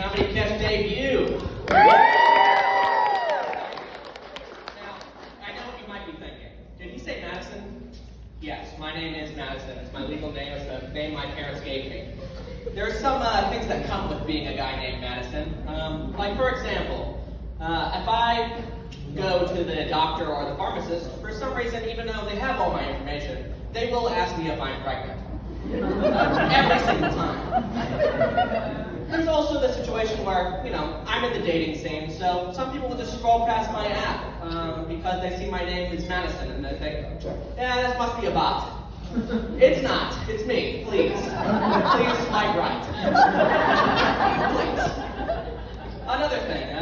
Somebody catch debut. Now, I know what you might be thinking. Did he say Madison? Yes, my name is Madison. It's my legal name. It's the name my parents gave me. There are some things that come with being a guy named Madison. Like, for example, if I go to the doctor or the pharmacist, for some reason, even though they have all my information, they will ask me if I'm pregnant. Every single time. There's also the situation where, I'm in the dating scene, so some people will just scroll past my app because they see my name is Madison and they think, yeah, this must be a bot. It's not. It's me. Please. Please swipe right. Please. Another thing,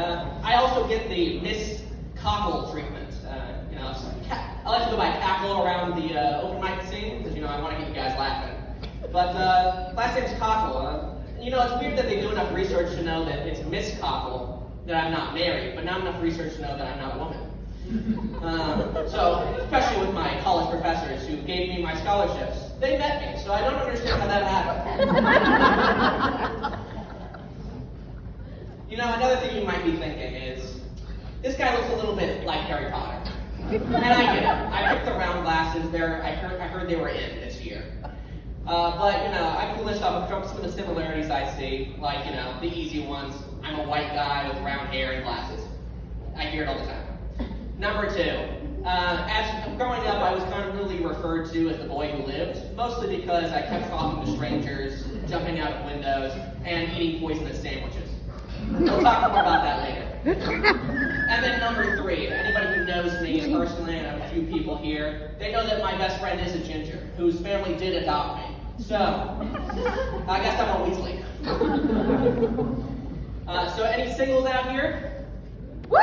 I also get the Miss Cockle treatment. I like to go by cackle around the open mic scene because, I want to get you guys laughing. But last name's Cockle. It's weird that they do enough research to know that it's Miss Cockle, that I'm not married, but not enough research to know that I'm not a woman. So, especially with my college professors who gave me my scholarships, they met me, so I don't understand how that happened. Another thing you might be thinking is, this guy looks a little bit like Harry Potter. And I get it. I picked the round glasses there. I heard they were in this year. But, I can list off some of the similarities I see, like, the easy ones. I'm a white guy with brown hair and glasses. I hear it all the time. Number 2, as growing up, I was kind of really referred to as the boy who lived, mostly because I kept talking to strangers, jumping out of windows, and eating poisonous sandwiches. We'll talk more about that later. And then number 3, anybody who knows me personally, and I have a few people here, they know that my best friend is a ginger, whose family did adopt me. So, I guess I'm a Weasley. So any singles out here? Woo!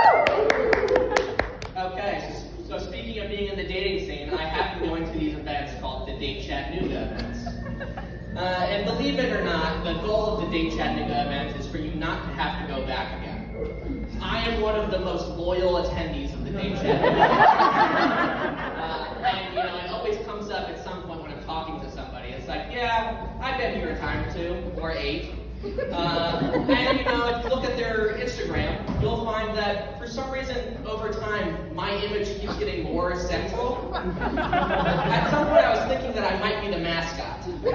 Okay, so speaking of being in the dating scene, I have been going to these events called the Date Chattanooga events. And believe it or not, the goal of the Date Chattanooga events is for you not to have to go back again. I am one of the most loyal attendees of the Date Chattanooga. And it always comes up at some point when I'm talking to somebody. It's like, yeah, I've been here a time or 2, or 8. And if you look at their Instagram, you'll find that for some reason, over time, my image keeps getting more central. At some point, I was thinking that I might be the mascot. Which,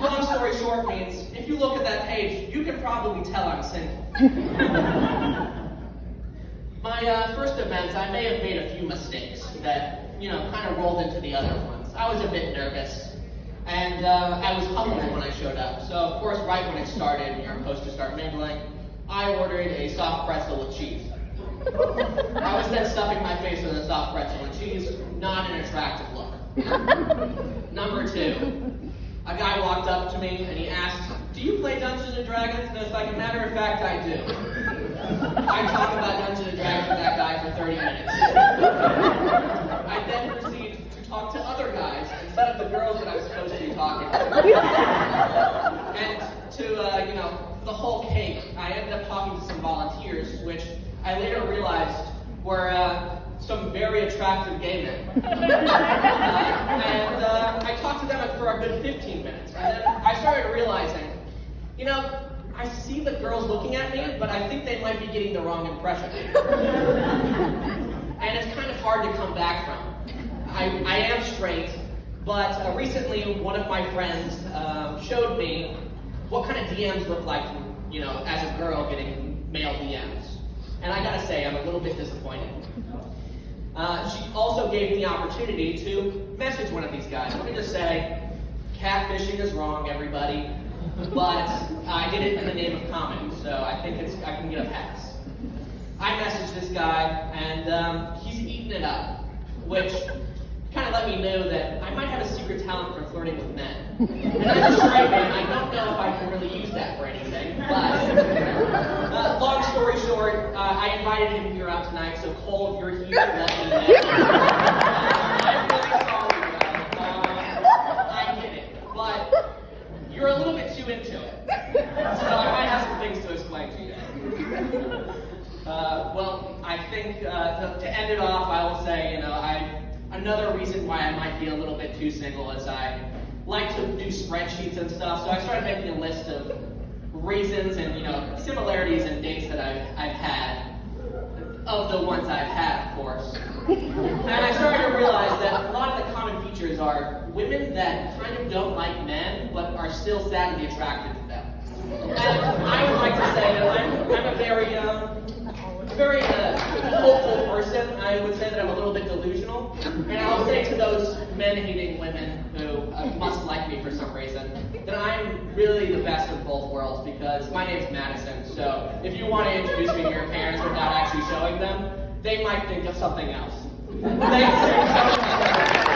long story short, means if you look at that page, you can probably tell I'm single. My first event, I may have made a few mistakes that, kind of rolled into the other ones. I was a bit nervous. And I was humbled when I showed up. So, of course, right when it started, and you're supposed to start mingling, I ordered a soft pretzel with cheese. I was then stuffing my face with a soft pretzel with cheese. Not an attractive look. Number 2, a guy walked up to me and he asked, "Do you play Dungeons and Dragons?" And it's like, a matter of fact, I do. I talk about Dungeons and Dragons with that guy for 30 minutes. I then proceed to talk to other guys instead of the girls that I was supposed to be talking to. And to, the whole cake, I ended up talking to some volunteers, which I later realized were some very attractive gay men. And I talked to them for a good 15 minutes. And then I started realizing, I see the girls looking at me, but I think they might be getting the wrong impression. And it's kind of hard to come back from. I am straight, but recently one of my friends showed me what kind of DMs look like, as a girl getting male DMs. And I gotta say, I'm a little bit disappointed. She also gave me the opportunity to message one of these guys. Let me just say, catfishing is wrong, everybody. But I did it in the name of comedy, so I think I can get a pass. I messaged this guy, and he's eating it up, which kind of let me know that I might have a secret talent for flirting with men. And as a straight man, I don't know if I can really use that for anything, but long story short, I invited him here out tonight, so Cole, if you're here, let me know. I'm really sorry, I get it, but you're a little bit too into it, so I might have some things to explain to you. Well, I think to end it off, I will say, another reason why I might be a little bit too single is I like to do spreadsheets and stuff, so I started making a list of reasons and similarities in dates that I've had, of the ones I've had, of course. And I started to realize that a lot of the common features are women that kind of don't like men, but are still sadly attracted to them. And I would like to say that I'm a very hopeful person. I would say that I'm a little bit delusional. And I'll say to those men-hating women who must like me for some reason, that I'm really the best of both worlds, because my name's Madison. So if you want to introduce me to your parents without actually showing them, they might think of something else. Thanks.